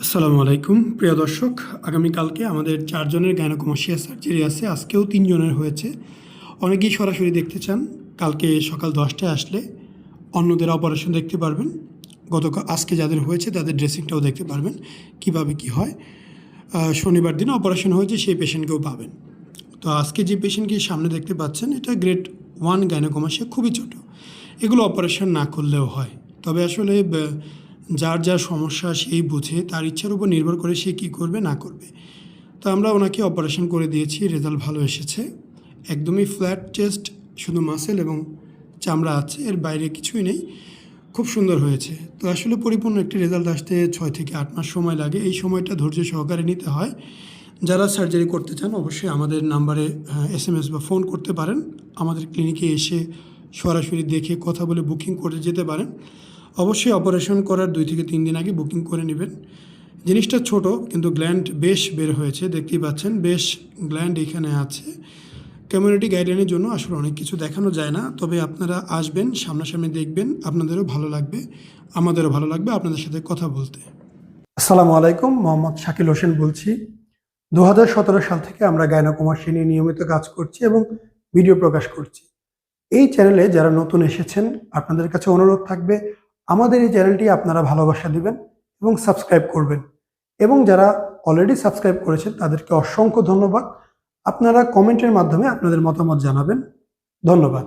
আসসালামু আলাইকুম প্রিয় দর্শক, আগামীকালকে আমাদের 4 জনের গাইনোকমাস্টিয়া সার্জারি আছে। আজকেও 3 জনের হয়েছে। অনেকেই সরাসরি দেখতে চান। কালকে সকাল 10টায় আসলে অন্যদের অপারেশন দেখতে পারবেন। আজকে যাদের হয়েছে তাদের ড্রেসিংটাও দেখতে পারবেন কিভাবে কি হয়। শনিবার দিন অপারেশন হয়েছে সেই পেশেন্টকেও পাবেন। তো আজকে যে পেশেন্টকে সামনে দেখতে পাচ্ছেন এটা গ্রেড 1 গাইনোকমাস্টিয়া, খুবই ছোট। এগুলো অপারেশন না করলেও হয়। তবে আসলে যার যা সমস্যা সেই বুঝে, তার ইচ্ছার উপর নির্ভর করে সে কী করবে না করবে। তো আমরা ওনাকে অপারেশন করে দিয়েছি, রেজাল্ট ভালো এসেছে। একদমই ফ্ল্যাট চেস্ট, শুধু মাসেল এবং চামড়া আছে, এর বাইরে কিছুই নেই। খুব সুন্দর হয়েছে। তো আসলে পরিপূর্ণ একটি রেজাল্ট আসতে 6 থেকে 8 মাস সময় লাগে। এই সময়টা ধৈর্য সহকারে নিতে হয়। যারা সার্জারি করতে চান অবশ্যই আমাদের নাম্বারে SMS বা ফোন করতে পারেন। আমাদের ক্লিনিকে এসে সরাসরি দেখে কথা বলে বুকিং করে যেতে পারেন। অবশ্যই অপারেশন করার 2 থেকে 3 দিন আগে বুকিং করে নেবেন। জিনিসটা ছোট কিন্তু গ্ল্যান্ড বেশ বের হয়েছে, দেখতেই পাচ্ছেন বেশ গ্ল্যান্ড এখানে আছে। কমিউনিটি গাইডলাইনের জন্য আসলে অনেক কিছু দেখানো যায় না, তবে আপনারা আসবেন, সামনাসামনি দেখবেন, আপনাদেরও ভালো লাগবে, আমাদেরও ভালো লাগবে আপনাদের সাথে কথা বলতে। আসসালামু আলাইকুম, মোহাম্মদ শাকিল হোসেন বলছি। 2017 সাল থেকে আমরা গাইনোকমাস্টিয়া নিয়ে নিয়মিত কাজ করছি এবং ভিডিও প্রকাশ করছি। এই চ্যানেলে যারা নতুন এসেছেন আপনাদের কাছে অনুরোধ থাকবে আমাদের এই চ্যানেলটি আপনারা ভালোবাসা দিবেন এবং সাবস্ক্রাইব করবেন। এবং যারা অলরেডি সাবস্ক্রাইব করেছেন তাদেরকে অসংখ্য ধন্যবাদ। আপনারা কমেন্টের মাধ্যমে আপনাদের মতামত জানাবেন। ধন্যবাদ।